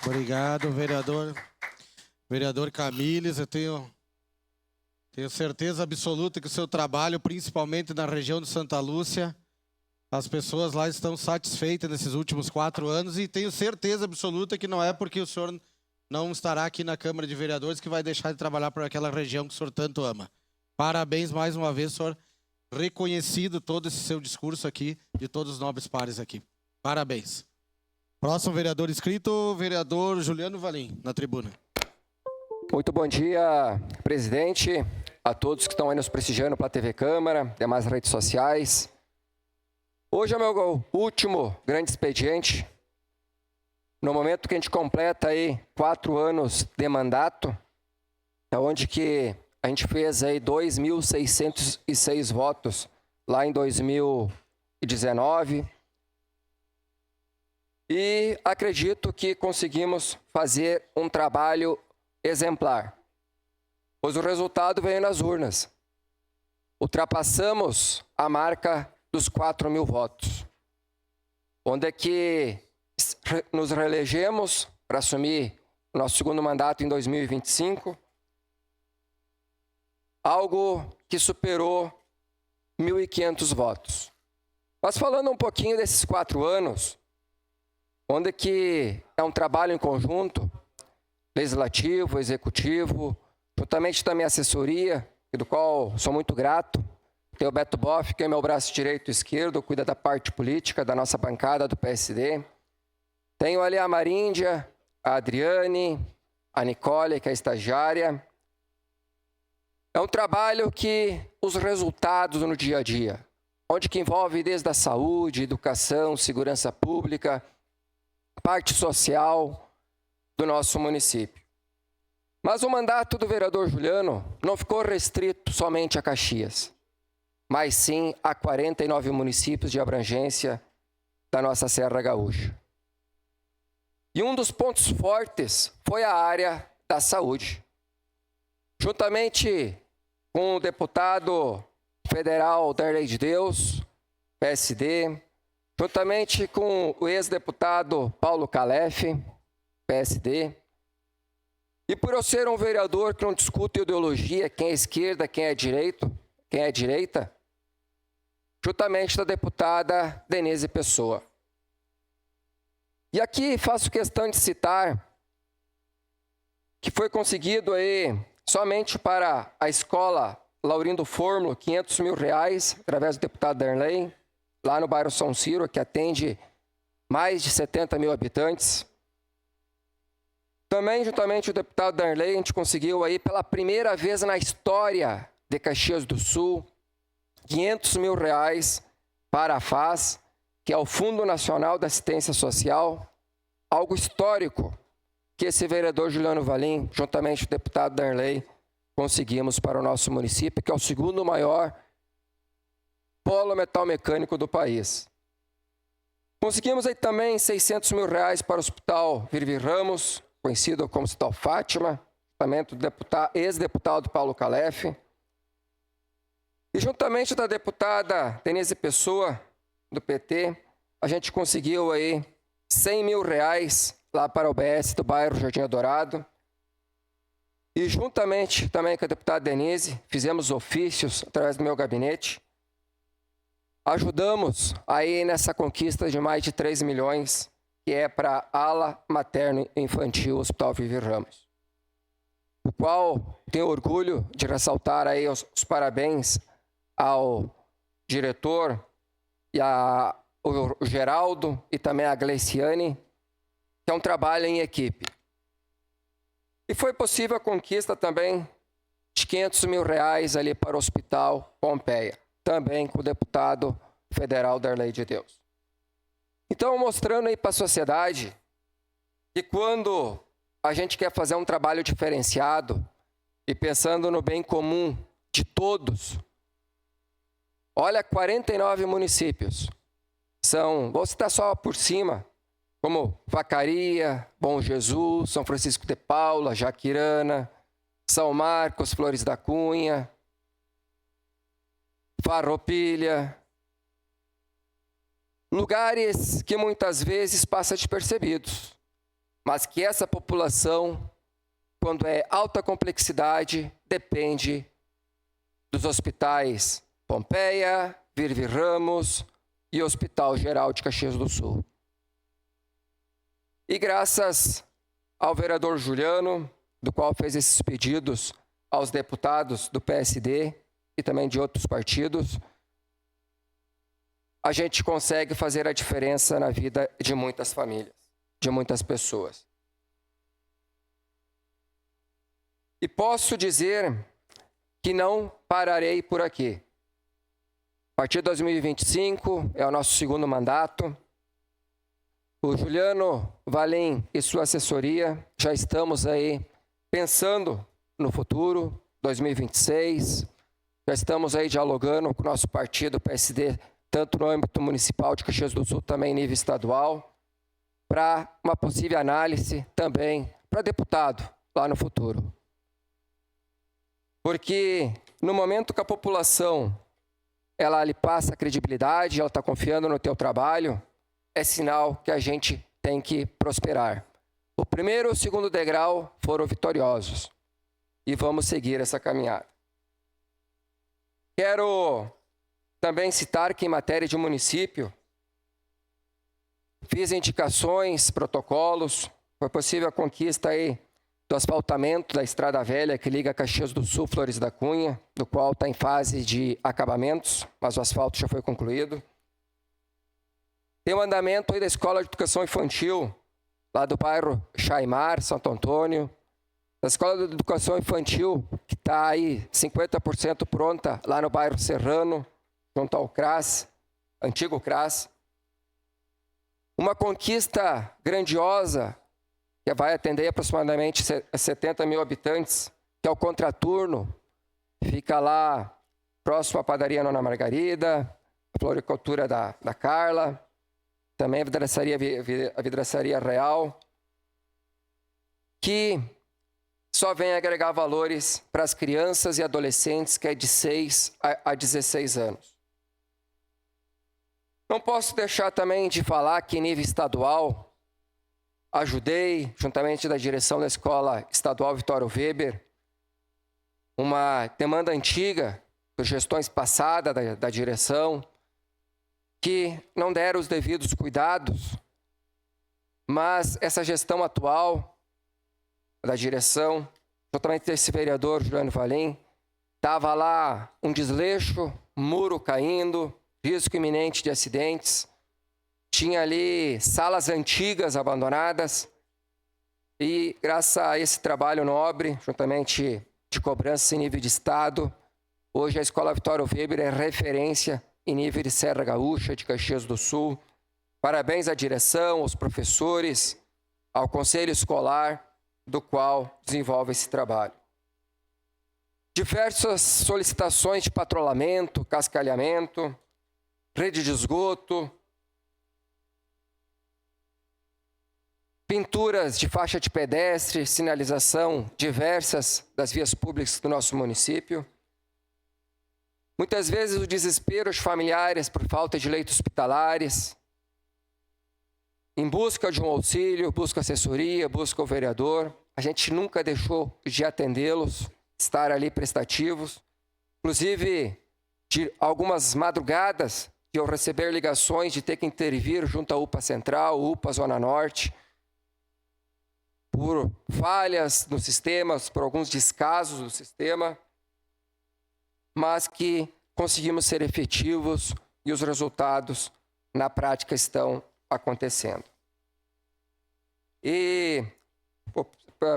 Obrigado, vereador. Vereador Camilles, eu tenho certeza absoluta que o seu trabalho, principalmente na região de Santa Lúcia, as pessoas lá estão satisfeitas nesses últimos 4 anos e tenho certeza absoluta que não é porque o senhor não estará aqui na Câmara de Vereadores que vai deixar de trabalhar por aquela região que o senhor tanto ama. Parabéns mais uma vez, senhor, reconhecido todo esse seu discurso aqui, de todos os nobres pares aqui. Parabéns. Próximo vereador inscrito, vereador Juliano Valim, na tribuna. Muito bom dia, presidente, a todos que estão aí nos prestigiando pela TV Câmara, demais redes sociais. Hoje é o meu último grande expediente, no momento que a gente completa aí 4 anos de mandato, onde que a gente fez aí 2.606 votos lá em 2019. E acredito que conseguimos fazer um trabalho exemplar, pois o resultado veio nas urnas. Ultrapassamos a marca dos 4.000 votos, onde é que nos reelegemos para assumir o nosso segundo mandato em 2025, algo que superou 1.500 votos. Mas falando um pouquinho desses 4 anos, onde que é um trabalho em conjunto, legislativo, executivo, juntamente da minha assessoria, do qual sou muito grato. Tem o Beto Boff, que é meu braço direito e esquerdo, cuida da parte política da nossa bancada do PSD. Tenho ali a Maríndia, a Adriane, a Nicole, que é a estagiária. É um trabalho que os resultados no dia a dia, onde que envolve desde a saúde, educação, segurança pública, parte social do nosso município. Mas o mandato do vereador Juliano não ficou restrito somente a Caxias, mas sim a 49 municípios de abrangência da nossa Serra Gaúcha. E um dos pontos fortes foi a área da saúde. Juntamente com o deputado federal Darley de Deus, PSD, juntamente com o ex-deputado Paulo Calef, PSD, e por eu ser um vereador que não discute ideologia, quem é esquerda, quem é direita, juntamente da deputada Denise Pessoa. E aqui faço questão de citar que foi conseguido aí somente para a escola Laurindo Fórmulo, R$500 mil, através do deputado Darley, lá no bairro São Ciro, que atende mais de 70 mil habitantes. Também, juntamente, o deputado Darley, a gente conseguiu aí, pela primeira vez na história de Caxias do Sul, R$500 mil para a FAS, que é o Fundo Nacional da Assistência Social, algo histórico que esse vereador Juliano Valim, juntamente com o deputado Darley, conseguimos para o nosso município, que é o segundo maior polo metal mecânico do país. Conseguimos aí também R$600 mil para o Hospital Virvi Ramos, conhecido como Hospital Fátima, juntamente do ex-deputado Paulo Calef, e juntamente da deputada Denise Pessoa, do PT, a gente conseguiu aí R$100 mil lá para o UBS do bairro Jardim Dourado. E juntamente também com a deputada Denise, fizemos ofícios através do meu gabinete, ajudamos aí nessa conquista de mais de 3 milhões, que é para a ala materno e infantil Hospital Virvi Ramos, o qual tenho orgulho de ressaltar aí os parabéns ao diretor e o Geraldo e também a Gleiciane, que é um trabalho em equipe. E foi possível a conquista também de R$500 mil ali para o Hospital Pompeia, também com o deputado federal Darley de Deus. Então, mostrando aí para a sociedade que quando a gente quer fazer um trabalho diferenciado e pensando no bem comum de todos, olha, 49 municípios, vou citar só por cima, como Vacaria, Bom Jesus, São Francisco de Paula, Jaquirana, São Marcos, Flores da Cunha, Farroupilha, lugares que muitas vezes passam despercebidos, mas que essa população, quando é alta complexidade, depende dos hospitais Pompeia, Virvi Ramos e Hospital Geral de Caxias do Sul. E graças ao vereador Juliano, do qual fez esses pedidos aos deputados do PSD e também de outros partidos, a gente consegue fazer a diferença na vida de muitas famílias, de muitas pessoas. E posso dizer que não pararei por aqui. A partir de 2025, é o nosso segundo mandato. O Juliano Valim e sua assessoria já estamos aí pensando no futuro, 2026. Já estamos aí dialogando com o nosso partido, o PSD, tanto no âmbito municipal de Caxias do Sul, também em nível estadual, para uma possível análise também para deputado lá no futuro. Porque no momento que a população ela lhe passa a credibilidade, ela está confiando no teu trabalho, é sinal que a gente tem que prosperar. O primeiro e o segundo degrau foram vitoriosos e vamos seguir essa caminhada. Quero também citar que em matéria de município, fiz indicações, protocolos, foi possível a conquista aí do asfaltamento da Estrada Velha que liga Caxias do Sul, Flores da Cunha, do qual está em fase de acabamentos, mas o asfalto já foi concluído. Tem um andamento aí da Escola de Educação Infantil, lá do bairro Chaimar, Santo Antônio. Da Escola de Educação Infantil, que está aí 50% pronta, lá no bairro Serrano, junto ao CRAS, antigo CRAS. Uma conquista grandiosa, que vai atender aproximadamente 70 mil habitantes, que é o Contraturno, fica lá próximo à padaria Nona Margarida, a floricultura da Carla, também a vidraçaria Real, que só vem agregar valores para as crianças e adolescentes que é de 6 a 16 anos. Não posso deixar também de falar que em nível estadual, ajudei, juntamente da direção da Escola Estadual Vitório Weber, uma demanda antiga, por gestões passadas da direção, que não deram os devidos cuidados, mas essa gestão atual da direção, juntamente desse vereador Juliano Valim, estava lá um desleixo, muro caindo, risco iminente de acidentes, tinha ali salas antigas abandonadas e graças a esse trabalho nobre, juntamente de cobrança em nível de estado, hoje a Escola Vitório Weber é referência em nível de Serra Gaúcha, de Caxias do Sul. Parabéns à direção, aos professores, ao conselho escolar, do qual desenvolve esse trabalho. Diversas solicitações de patrulhamento, cascalhamento, rede de esgoto, pinturas de faixa de pedestre, sinalização diversas das vias públicas do nosso município. Muitas vezes o desespero dos familiares por falta de leitos hospitalares, em busca de um auxílio, busca assessoria, busca o vereador. A gente nunca deixou de atendê-los, estar ali prestativos. Inclusive, de algumas madrugadas, eu receber ligações de ter que intervir junto à UPA Central, UPA Zona Norte, por falhas no sistema, por alguns descasos do sistema, mas que conseguimos ser efetivos e os resultados na prática estão acontecendo. E,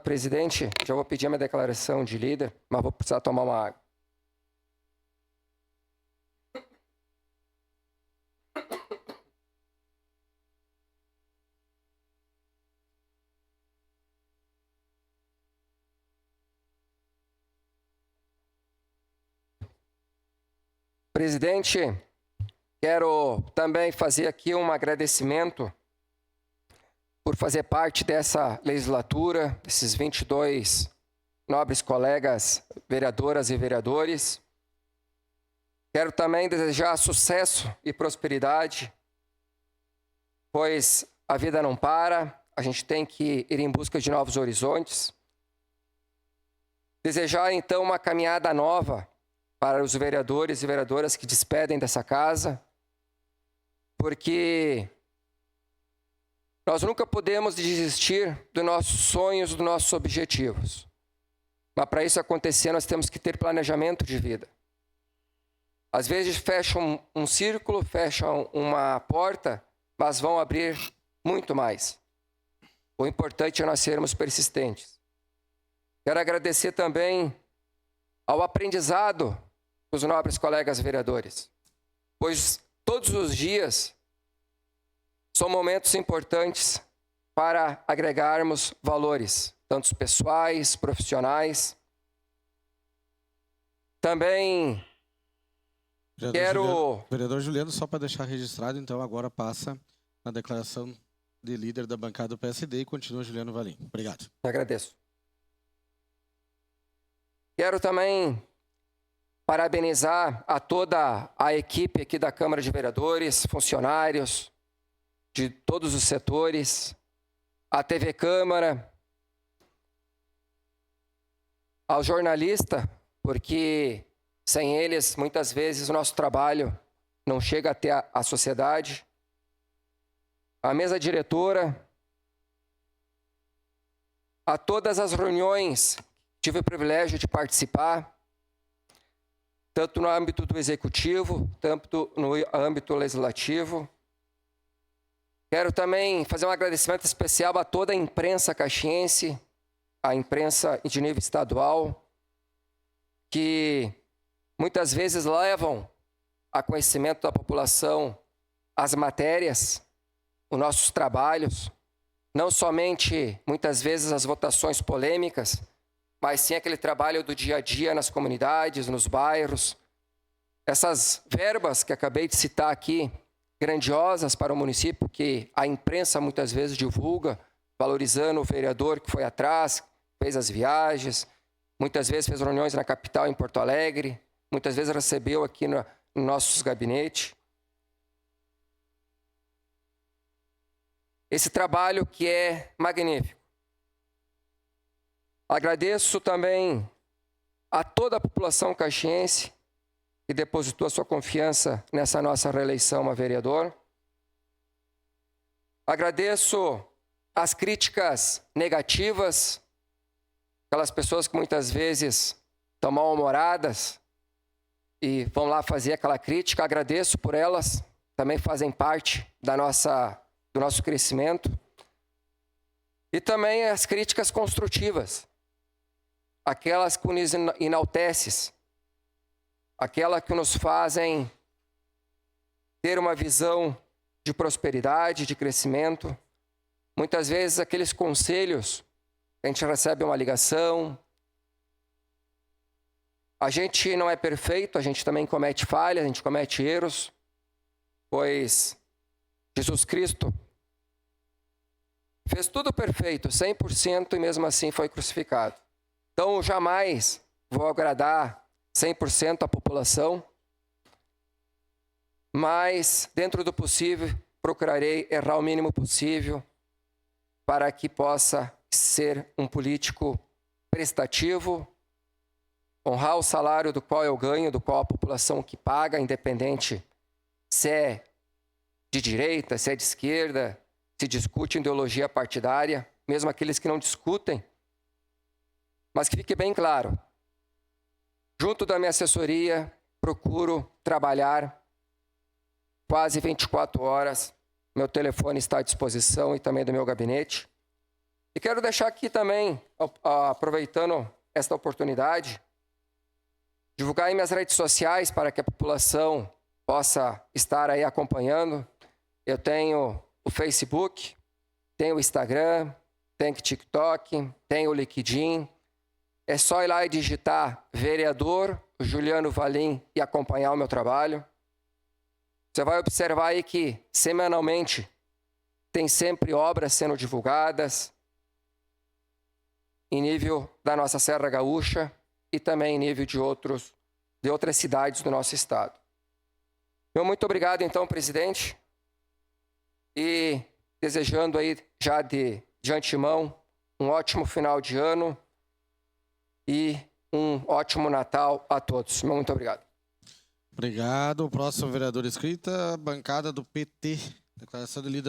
presidente, já vou pedir a minha declaração de líder, mas vou precisar tomar uma água. Presidente, quero também fazer aqui um agradecimento por fazer parte dessa legislatura, desses 22 nobres colegas vereadoras e vereadores. Quero também desejar sucesso e prosperidade, pois a vida não para, a gente tem que ir em busca de novos horizontes. Desejar, então, uma caminhada nova para os vereadores e vereadoras que despedem dessa casa, porque nós nunca podemos desistir dos nossos sonhos, dos nossos objetivos. Mas para isso acontecer, nós temos que ter planejamento de vida. Às vezes fecham um círculo, fecham uma porta, mas vão abrir muito mais. O importante é nós sermos persistentes. Quero agradecer também ao aprendizado dos nobres colegas vereadores, pois todos os dias são momentos importantes para agregarmos valores, tanto pessoais, profissionais. Também Vereador Juliano, só para deixar registrado, então agora passa a declaração de líder da bancada do PSD e continua Juliano Valim. Obrigado. Agradeço. Quero também parabenizar a toda a equipe aqui da Câmara de Vereadores, funcionários de todos os setores, a TV Câmara, ao jornalista, porque sem eles, muitas vezes, o nosso trabalho não chega até a sociedade, a mesa diretora, a todas as reuniões que tive o privilégio de participar, tanto no âmbito do executivo, tanto no âmbito legislativo. Quero também fazer um agradecimento especial a toda a imprensa caxiense, a imprensa de nível estadual, que muitas vezes levam a conhecimento da população as matérias, os nossos trabalhos, não somente, muitas vezes, as votações polêmicas, mas sim aquele trabalho do dia a dia nas comunidades, nos bairros. Essas verbas que acabei de citar aqui, grandiosas para o município, que a imprensa muitas vezes divulga, valorizando o vereador que foi atrás, fez as viagens, muitas vezes fez reuniões na capital, em Porto Alegre, muitas vezes recebeu aqui no nossos gabinetes. Esse trabalho que é magnífico. Agradeço também a toda a população caxiense que depositou a sua confiança nessa nossa reeleição a vereador. Agradeço as críticas negativas, aquelas pessoas que muitas vezes estão mal-humoradas e vão lá fazer aquela crítica. Agradeço por elas, também fazem parte do nosso crescimento. E também as críticas construtivas, aquelas que nos enaltecem, aquelas que nos fazem ter uma visão de prosperidade, de crescimento. Muitas vezes aqueles conselhos, a gente recebe uma ligação, a gente não é perfeito, a gente também comete falhas, a gente comete erros, pois Jesus Cristo fez tudo perfeito, 100%, e mesmo assim foi crucificado. Então, jamais vou agradar 100% a população, mas, dentro do possível, procurarei errar o mínimo possível para que possa ser um político prestativo, honrar o salário do qual eu ganho, do qual a população que paga, independente se é de direita, se é de esquerda, se discute ideologia partidária, mesmo aqueles que não discutem. Mas que fique bem claro, junto da minha assessoria, procuro trabalhar quase 24 horas. Meu telefone está à disposição e também do meu gabinete. E quero deixar aqui também, aproveitando esta oportunidade, divulgar em minhas redes sociais para que a população possa estar aí acompanhando. Eu tenho o Facebook, tenho o Instagram, tenho o TikTok, tenho o LinkedIn. É só ir lá e digitar vereador Juliano Valim e acompanhar o meu trabalho. Você vai observar aí que, semanalmente, tem sempre obras sendo divulgadas em nível da nossa Serra Gaúcha e também em nível de outras cidades do nosso estado. Meu muito obrigado, então, presidente, e desejando aí já de de antemão, um ótimo final de ano e um ótimo Natal a todos. Muito obrigado. Obrigado. O próximo vereador inscrito, bancada do PT. Declaração de líder.